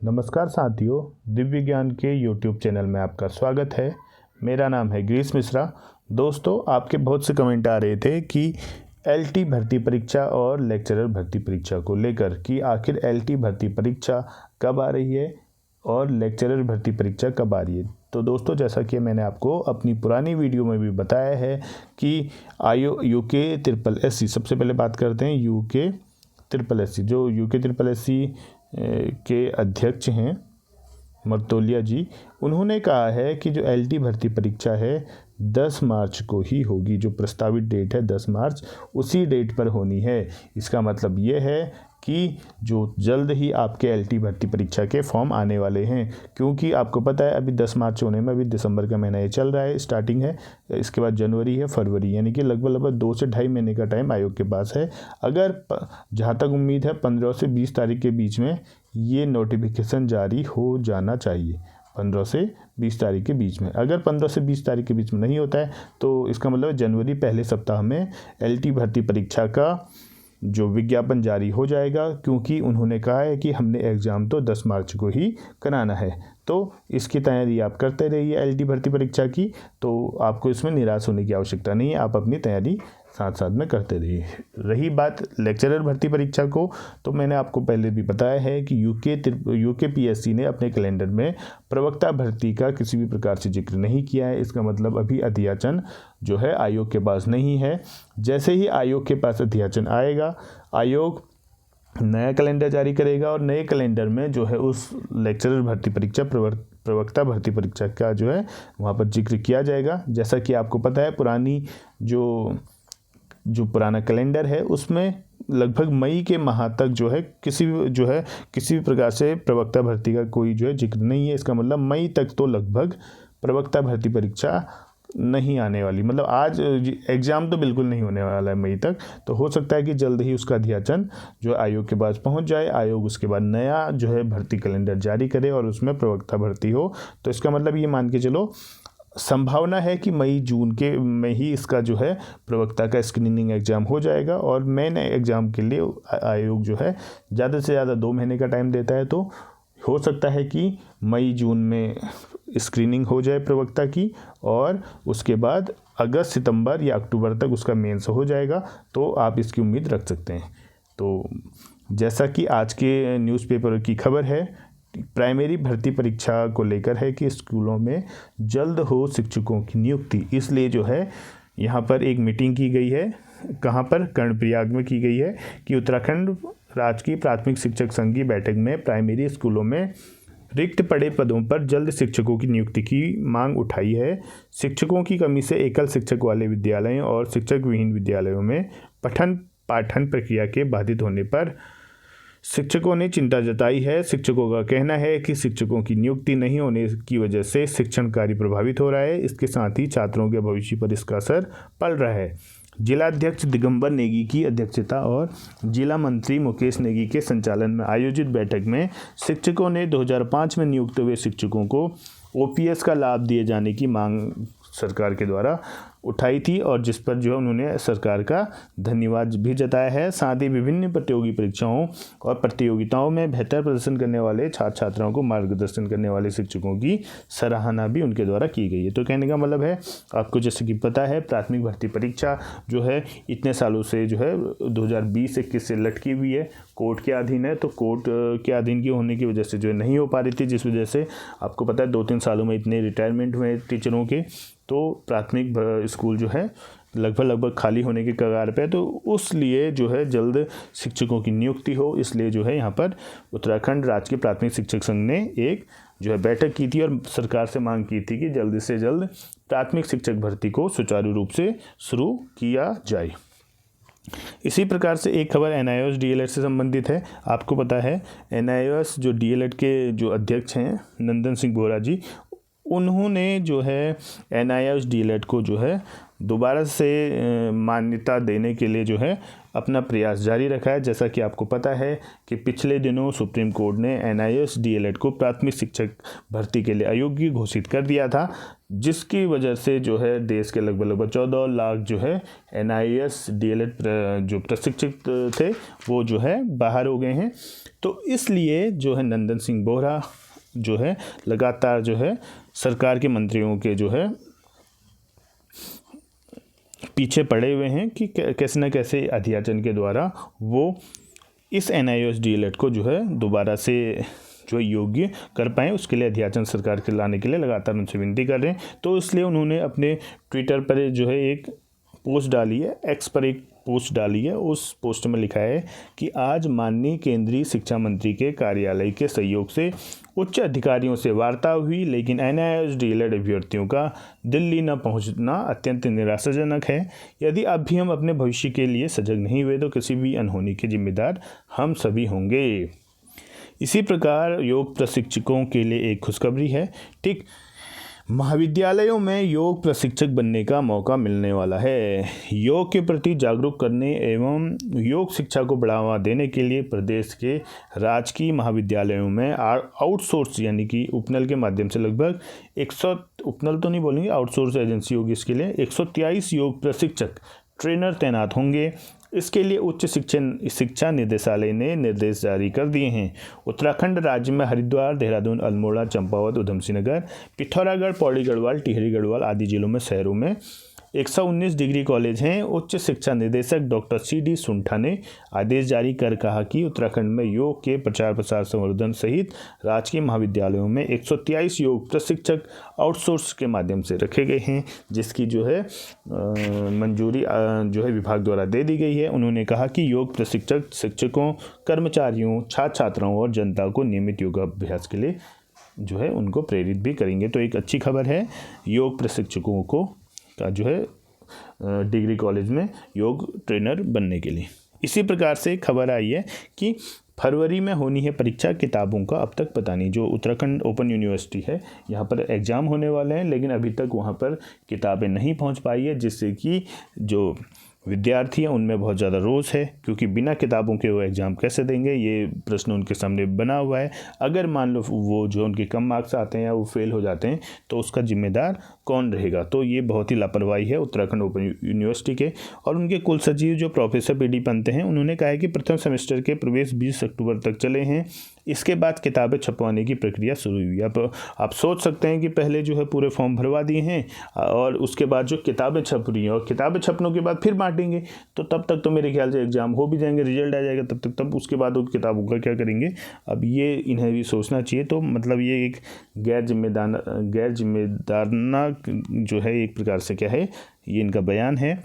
नमस्कार साथियों, दिव्य ज्ञान के YouTube चैनल में आपका स्वागत है। मेरा नाम है गिरीश मिश्रा। दोस्तों, आपके बहुत से कमेंट आ रहे थे कि LT भर्ती परीक्षा और लेक्चरर भर्ती परीक्षा को लेकर कि आखिर LT भर्ती परीक्षा कब आ रही है और लेक्चरर भर्ती परीक्षा कब आ रही है। तो दोस्तों, जैसा कि मैंने आपको अपनी पुरानी वीडियो में भी बताया है कि यूके ट्रिपल एस सी, सबसे पहले बात करते हैं यूके ट्रिपल एस सी। जो यूके ट्रिपल एस सी के अध्यक्ष हैं मर्तोलिया जी, उन्होंने कहा है कि जो LT भर्ती परीक्षा है 10 मार्च को ही होगी। जो प्रस्तावित डेट है 10 मार्च, उसी डेट पर होनी है। इसका मतलब ये है कि जो जल्द ही आपके LT भर्ती परीक्षा के फॉर्म आने वाले हैं, क्योंकि आपको पता है अभी 10 मार्च होने में अभी दिसंबर का महीना ये चल रहा है, स्टार्टिंग है। इसके बाद जनवरी है, फरवरी, यानी कि लगभग 2 से ढाई महीने का टाइम आयोग के पास है। अगर जहाँ तक उम्मीद है 15 से 20 तारीख के बीच में ये नोटिफिकेशन जारी हो जाना चाहिए। 15 से 20 तारीख के बीच में, अगर 15 से 20 तारीख के बीच में नहीं होता है तो इसका मतलब जनवरी पहले सप्ताह में LT भर्ती परीक्षा का जो विज्ञापन जारी हो जाएगा, क्योंकि उन्होंने कहा है कि हमने एग्ज़ाम तो 10 मार्च को ही कराना है। तो इसकी तैयारी आप करते रहिए LT भर्ती परीक्षा की, तो आपको इसमें निराश होने की आवश्यकता नहीं है। आप अपनी तैयारी साथ साथ में करते रहिए। रही बात लेक्चरर भर्ती परीक्षा को, तो मैंने आपको पहले भी बताया है कि यूके PSC ने अपने कैलेंडर में प्रवक्ता भर्ती का किसी भी प्रकार से जिक्र नहीं किया है। इसका मतलब अभी अध्याचन जो है आयोग के पास नहीं है। जैसे ही आयोग के पास अध्याचन आएगा, आयोग नया कैलेंडर जारी करेगा और नए कैलेंडर में जो है उस लेक्चरर भर्ती परीक्षा, प्रवक्ता भर्ती परीक्षा का जो है वहाँ पर जिक्र किया जाएगा। जैसा कि आपको पता है पुरानी जो पुराना कैलेंडर है उसमें लगभग मई के माह तक जो है किसी भी प्रकार से प्रवक्ता भर्ती का कोई जो है जिक्र नहीं है। इसका मतलब मई तक तो लगभग प्रवक्ता भर्ती परीक्षा नहीं आने वाली। मतलब आज एग्ज़ाम तो बिल्कुल नहीं होने वाला है मई तक। तो हो सकता है कि जल्द ही उसका अध्याचन जो आयोग के पास पहुंच जाए, आयोग उसके बाद नया जो है भर्ती कैलेंडर जारी करे और उसमें प्रवक्ता भर्ती हो। तो इसका मतलब ये मान के चलो, संभावना है कि मई जून के में ही इसका जो है प्रवक्ता का स्क्रीनिंग एग्ज़ाम हो जाएगा और मेन एग्ज़ाम के लिए आयोग जो है ज़्यादा से ज़्यादा 2 महीने का टाइम देता है। तो हो सकता है कि मई जून में स्क्रीनिंग हो जाए प्रवक्ता की और उसके बाद अगस्त सितंबर या अक्टूबर तक उसका मेंस हो जाएगा। तो आप इसकी उम्मीद रख सकते हैं। तो जैसा कि आज के न्यूज़पेपर की खबर है, प्राइमरी भर्ती परीक्षा को लेकर है कि स्कूलों में जल्द हो शिक्षकों की नियुक्ति। इसलिए जो है यहाँ पर एक मीटिंग की गई है। कहाँ पर? कर्णप्रयाग में की गई है कि उत्तराखंड राजकीय प्राथमिक शिक्षक संघ की बैठक में प्राइमरी स्कूलों में रिक्त पड़े पदों पर जल्द शिक्षकों की नियुक्ति की मांग उठाई है। शिक्षकों की कमी से एकल शिक्षक वाले विद्यालयों और शिक्षक विहीन विद्यालयों में पठन पाठन प्रक्रिया के बाधित होने पर शिक्षकों ने चिंता जताई है। शिक्षकों का कहना है कि शिक्षकों की नियुक्ति नहीं होने की वजह से शिक्षण कार्य प्रभावित हो रहा है। इसके साथ ही छात्रों के भविष्य पर इसका असर पड़ रहा है। जिला अध्यक्ष दिगंबर नेगी की अध्यक्षता और जिला मंत्री मुकेश नेगी के संचालन में आयोजित बैठक में शिक्षकों ने 2005 में नियुक्त हुए शिक्षकों को OPS का लाभ दिए जाने की मांग सरकार के द्वारा उठाई थी और जिस पर जो है उन्होंने सरकार का धन्यवाद भी जताया है। साथ ही विभिन्न प्रतियोगी परीक्षाओं और प्रतियोगिताओं में बेहतर प्रदर्शन करने वाले छात्र छात्राओं को मार्गदर्शन करने वाले शिक्षकों की सराहना भी उनके द्वारा की गई है। तो कहने का मतलब है, आपको जैसे कि पता है प्राथमिक भर्ती परीक्षा जो है इतने सालों से जो है 2020-21 से लटकी हुई है, कोर्ट के अधीन है। तो कोर्ट के अधीन की होने की वजह से जो है नहीं हो पा रही थी, जिस वजह से आपको पता है 2-3 सालों में इतने रिटायरमेंट हुए टीचरों के। तो प्राथमिक स्कूल जो है लगभग खाली होने के कगार पे है। तो उस लिए जो है जल्द शिक्षकों की नियुक्ति हो, इसलिए जो है यहाँ पर उत्तराखंड राजकीय प्राथमिक शिक्षक संघ ने एक जो है बैठक की थी और सरकार से मांग की थी कि जल्द से जल्द प्राथमिक शिक्षक भर्ती को सुचारू रूप से शुरू किया जाए। इसी प्रकार से एक खबर NIOS DLED से संबंधित है। आपको पता है NIOS जो DLED के जो अध्यक्ष हैं नंदन सिंह बोरा जी, उन्होंने जो है NIOS DLED को जो है दोबारा से मान्यता देने के लिए जो है अपना प्रयास जारी रखा है। जैसा कि आपको पता है कि पिछले दिनों सुप्रीम कोर्ट ने NIOS DLED को प्राथमिक शिक्षक भर्ती के लिए अयोग्य घोषित कर दिया था। जिसकी वजह से जो है देश के लगभग 14 लाख जो है NIS DLED जो प्रशिक्षित थे वो जो है बाहर हो गए हैं। तो इसलिए जो है नंदन सिंह बोहरा जो है लगातार जो है सरकार के मंत्रियों के जो है पीछे पड़े हुए हैं कि कैसे न कैसे अध्याचन के द्वारा वो इस NIS DLED को जो है दोबारा से जो योग्य कर पाएँ, उसके लिए अध्याचन सरकार के लाने के लिए लगातार उनसे विनती कर रहे हैं। तो इसलिए उन्होंने अपने ट्विटर पर जो है एक पोस्ट डाली है, एक्स पर एक पोस्ट डाली है। उस पोस्ट में लिखा है कि आज माननीय केंद्रीय शिक्षा मंत्री के कार्यालय के सहयोग से उच्च अधिकारियों से वार्ता हुई, लेकिन NIS DLED अभ्यर्थियों का दिल्ली न पहुंचना अत्यंत निराशाजनक है। यदि अब भी हम अपने भविष्य के लिए सजग नहीं हुए तो किसी भी अनहोनी के जिम्मेदार हम सभी होंगे। इसी प्रकार योग प्रशिक्षकों के लिए एक खुशखबरी है। ठीक, महाविद्यालयों में योग प्रशिक्षक बनने का मौका मिलने वाला है। योग के प्रति जागरूक करने एवं योग शिक्षा को बढ़ावा देने के लिए प्रदेश के राजकीय महाविद्यालयों में आउटसोर्स यानी कि उपनल के माध्यम से लगभग 100 उपनल तो नहीं बोलेंगे, आउटसोर्स एजेंसी होगी इसके लिए 123 योग प्रशिक्षक ट्रेनर तैनात होंगे। इसके लिए उच्च शिक्षा निदेशालय ने निर्देश जारी कर दिए हैं। उत्तराखंड राज्य में हरिद्वार, देहरादून, अल्मोड़ा, चंपावत, उधमसिंह नगर, पिथौरागढ़, पौड़ी गढ़वाल, टिहरी गढ़वाल आदि जिलों में शहरों में 119 डिग्री कॉलेज हैं। उच्च शिक्षा निदेशक डॉक्टर CD सुंठा ने आदेश जारी कर कहा कि उत्तराखंड में योग के प्रचार प्रसार संवर्धन सहित राजकीय महाविद्यालयों में 123 योग प्रशिक्षक आउटसोर्स के माध्यम से रखे गए हैं, जिसकी जो है मंजूरी जो है विभाग द्वारा दे दी गई है। उन्होंने कहा कि योग प्रशिक्षक शिक्षकों, कर्मचारियों, छात्र छात्राओं और जनता को नियमित योगाभ्यास के लिए जो है उनको प्रेरित भी करेंगे। तो एक अच्छी खबर है योग प्रशिक्षकों को का जो है डिग्री कॉलेज में योग ट्रेनर बनने के लिए। इसी प्रकार से खबर आई है कि फरवरी में होनी है परीक्षा। किताबों का अब तक पता नहीं। जो उत्तराखंड ओपन यूनिवर्सिटी है यहाँ पर एग्ज़ाम होने वाले हैं, लेकिन अभी तक वहाँ पर किताबें नहीं पहुँच पाई है, जिससे कि जो विद्यार्थी हैं उनमें बहुत ज़्यादा रोष है, क्योंकि बिना किताबों के वो एग्ज़ाम कैसे देंगे, ये प्रश्न उनके सामने बना हुआ है। अगर मान लो वो जो उनके कम मार्क्स आते हैं या वो फेल हो जाते हैं तो उसका जिम्मेदार कौन रहेगा। तो ये बहुत ही लापरवाही है उत्तराखंड ओपन यूनिवर्सिटी के। और उनके कुल सचिव जो प्रोफेसर PD पंत हैं, उन्होंने कहा है कि प्रथम सेमेस्टर के प्रवेश 20 अक्टूबर तक चले हैं। इसके बाद किताबें छपवाने की प्रक्रिया शुरू हुई। अब आप सोच सकते हैं कि पहले जो है पूरे फॉर्म भरवा दिए हैं और उसके बाद जो किताबें छप रही हैं, और किताबें छपने के बाद फिर बांटेंगे, तो तब तक तो मेरे ख्याल से एग्ज़ाम हो भी जाएंगे, रिजल्ट आ जाएगा तब उसके बाद उन किताबों का क्या करेंगे। अब ये इन्हें भी सोचना चाहिए। तो मतलब ये एक गैर जिम्मेदाराना जो है एक प्रकार से क्या है, ये इनका बयान है।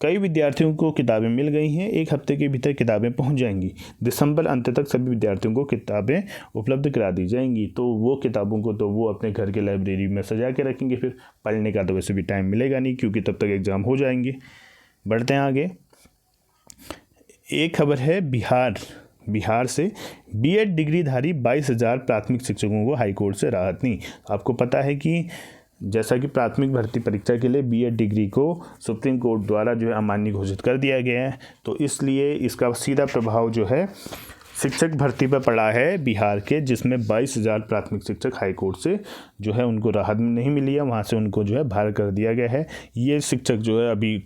कई विद्यार्थियों को किताबें मिल गई हैं, 1 हफ्ते के भीतर किताबें पहुंच जाएंगी। दिसंबर अंत तक सभी विद्यार्थियों को किताबें उपलब्ध करा दी जाएंगी। तो वो किताबों को तो वो अपने घर के लाइब्रेरी में सजा के रखेंगे, फिर पढ़ने का तो वैसे भी टाइम मिलेगा नहीं, क्योंकि तब तक एग्ज़ाम हो जाएंगे। बढ़ते हैं आगे। एक खबर है बिहार से B.Ed डिग्रीधारी 22,000 प्राथमिक शिक्षकों को हाईकोर्ट से राहत नहीं। आपको पता है कि जैसा कि प्राथमिक भर्ती परीक्षा के लिए B.Ed डिग्री को सुप्रीम कोर्ट द्वारा जो है अमान्य घोषित कर दिया गया है, तो इसलिए इसका सीधा प्रभाव जो है शिक्षक भर्ती पर पड़ा है बिहार के, जिसमें 22,000 प्राथमिक शिक्षक हाईकोर्ट से जो है उनको राहत नहीं मिली है, वहाँ से उनको जो है बाहर कर दिया गया है। ये शिक्षक जो है अभी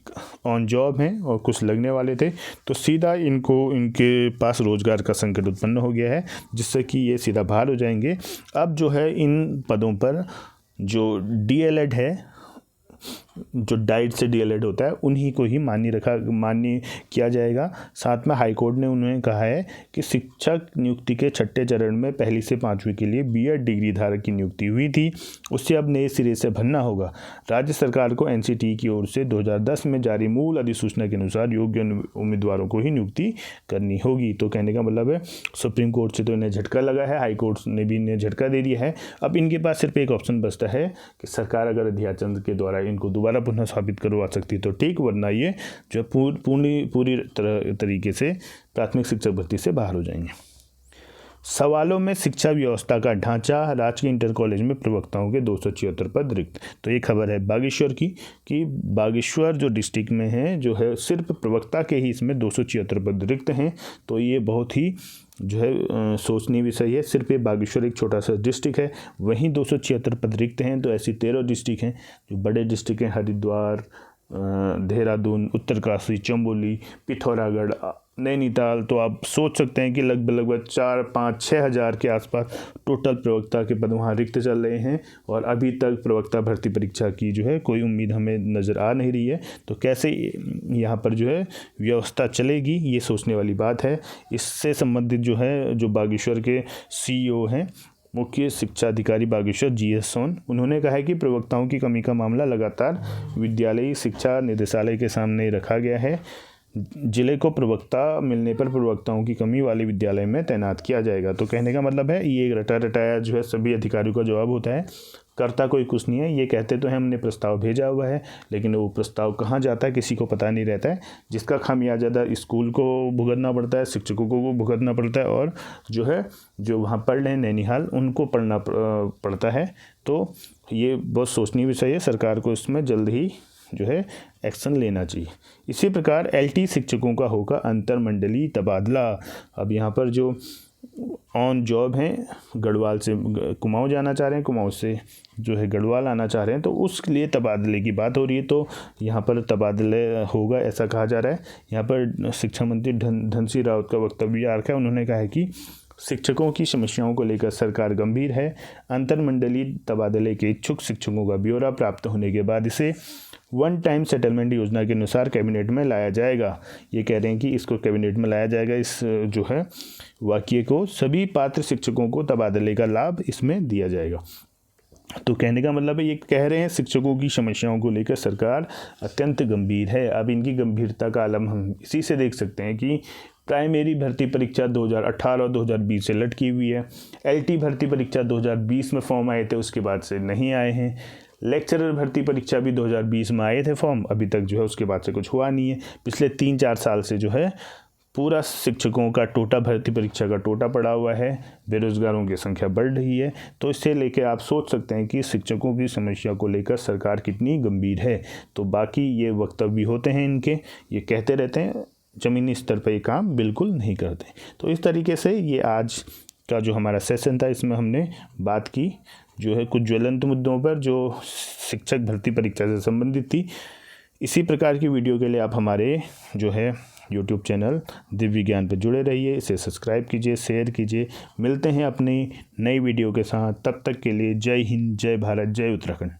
ऑन जॉब हैं और कुछ लगने वाले थे, तो सीधा इनके पास रोज़गार का संकट उत्पन्न हो गया है, जिससे कि ये सीधा बाहर हो जाएंगे। अब जो है इन पदों पर जो DLED है, जो डाइट से DLED होता है, उन्हीं को ही मान्य किया जाएगा। साथ में हाईकोर्ट ने उन्होंने कहा है कि शिक्षक नियुक्ति के 6ठे चरण में 1 से 5वीं के लिए B.Ed डिग्री धारक की नियुक्ति हुई थी, उससे अब नए सिरे से भरना होगा। राज्य सरकार को NCT की ओर से 2010 में जारी मूल अधिसूचना के अनुसार योग्य उम्मीदवारों को ही नियुक्ति करनी होगी। तो कहने का मतलब है सुप्रीम कोर्ट से तो इन्हें झटका लगा है, हाईकोर्ट ने भी इन्हें झटका दे दिया है। अब इनके पास सिर्फ एक ऑप्शन बचता है कि सरकार अगर अध्याचन के द्वारा इनको दोबारा पुनः स्थापित करवा सकती तो ठीक, वरना ये जो पूरी तरीके से प्राथमिक शिक्षक भर्ती से बाहर हो जाएंगे। सवालों में शिक्षा व्यवस्था का ढांचा, राजकीय इंटर कॉलेज में प्रवक्ताओं के 276 पद रिक्त। तो ये खबर है बागेश्वर की, कि बागेश्वर जो डिस्ट्रिक्ट में है जो है सिर्फ प्रवक्ता के ही इसमें 276 पद रिक्त हैं। तो ये बहुत ही जो है सोचनीय विषय है। सिर्फ ये बागेश्वर एक छोटा सा डिस्ट्रिक्ट है, वहीं 276 पद रिक्त हैं। तो ऐसी 13 डिस्ट्रिक्ट हैं जो बड़े डिस्ट्रिक्ट हैं, हरिद्वार, देहरादून, उत्तरकाशी, चमोली, पिथौरागढ़, नैनीताल। तो आप सोच सकते हैं कि लगभग 4, 5, 6 हज़ार के आसपास टोटल प्रवक्ता के पद वहाँ रिक्त चल रहे हैं और अभी तक प्रवक्ता भर्ती परीक्षा की जो है कोई उम्मीद हमें नज़र आ नहीं रही है। तो कैसे यहाँ पर जो है व्यवस्था चलेगी, ये सोचने वाली बात है। इससे संबंधित जो है जो बागेश्वर के CEO हैं, मुख्य शिक्षा अधिकारी बागेश्वर GS सोन, उन्होंने कहा है कि प्रवक्ताओं की कमी का मामला लगातार विद्यालयी शिक्षा निदेशालय के सामने रखा गया है। जिले को प्रवक्ता मिलने पर प्रवक्ताओं की कमी वाले विद्यालय में तैनात किया जाएगा। तो कहने का मतलब है ये एक रटा रटाया जो है सभी अधिकारियों का जवाब होता है, करता कोई कुछ नहीं है। ये कहते तो हैं हमने प्रस्ताव भेजा हुआ है, लेकिन वो प्रस्ताव कहाँ जाता है किसी को पता नहीं रहता है, जिसका खामियाजा स्कूल को भुगतना पड़ता है, शिक्षकों को भुगतना पड़ता है और जो है जो वहाँ पढ़ रहे हैं नैनीहाल उनको पढ़ना पड़ता है। तो ये बहुत सोचनीय विषय है, सरकार को इसमें जल्द ही जो है एक्शन लेना चाहिए। इसी प्रकार LT शिक्षकों का होगा अंतरमंडलीय तबादला। अब यहाँ पर जो ऑन जॉब हैं, गढ़वाल से कुमाऊँ जाना चाह रहे हैं, कुमाऊँ से जो है गढ़वाल आना चाह रहे हैं, तो उसके लिए तबादले की बात हो रही है। तो यहाँ पर तबादले होगा ऐसा कहा जा रहा है। यहाँ पर शिक्षा मंत्री धन सिंह रावत का वक्तव्य आ रखा है। उन्होंने कहा है कि शिक्षकों की समस्याओं को लेकर सरकार गंभीर है। अंतरमंडलीय तबादले के इच्छुक शिक्षकों का ब्यौरा प्राप्त होने के बाद इसे वन टाइम सेटलमेंट योजना के अनुसार कैबिनेट में लाया जाएगा। ये कह रहे हैं कि इसको कैबिनेट में लाया जाएगा। इस जो है वाक्य को सभी पात्र शिक्षकों को तबादले का लाभ इसमें दिया जाएगा। तो कहने का मतलब है ये कह रहे हैं शिक्षकों की समस्याओं को लेकर सरकार अत्यंत गंभीर है। अब इनकी गंभीरता का आलम हम इसी से देख सकते हैं कि प्राइमरी भर्ती परीक्षा 2018 और 2020 से लटकी हुई है। LT भर्ती परीक्षा 2020 में फॉर्म आए थे, उसके बाद से नहीं आए हैं। लेक्चरर भर्ती परीक्षा भी 2020 में आए थे फॉर्म, अभी तक जो है उसके बाद से कुछ हुआ नहीं है। पिछले 3-4 साल से जो है पूरा शिक्षकों का टोटा भर्ती परीक्षा का टोटा पड़ा हुआ है, बेरोजगारों की संख्या बढ़ रही है। तो इससे लेकर आप सोच सकते हैं कि शिक्षकों की समस्या को लेकर सरकार कितनी गंभीर है। तो बाकी ये वक्तव्य होते हैं इनके, ये कहते रहते हैं, ज़मीनी स्तर पर ये काम बिल्कुल नहीं करते। तो इस तरीके से ये आज का जो हमारा सेशन था इसमें हमने बात की जो है कुछ ज्वलंत मुद्दों पर जो शिक्षक भर्ती परीक्षा से संबंधित थी। इसी प्रकार की वीडियो के लिए आप हमारे जो है YouTube चैनल दिव्य ज्ञान पर जुड़े रहिए, इसे सब्सक्राइब कीजिए, शेयर कीजिए। मिलते हैं अपनी नई वीडियो के साथ, तब तक के लिए जय हिंद, जय भारत, जय उत्तराखंड।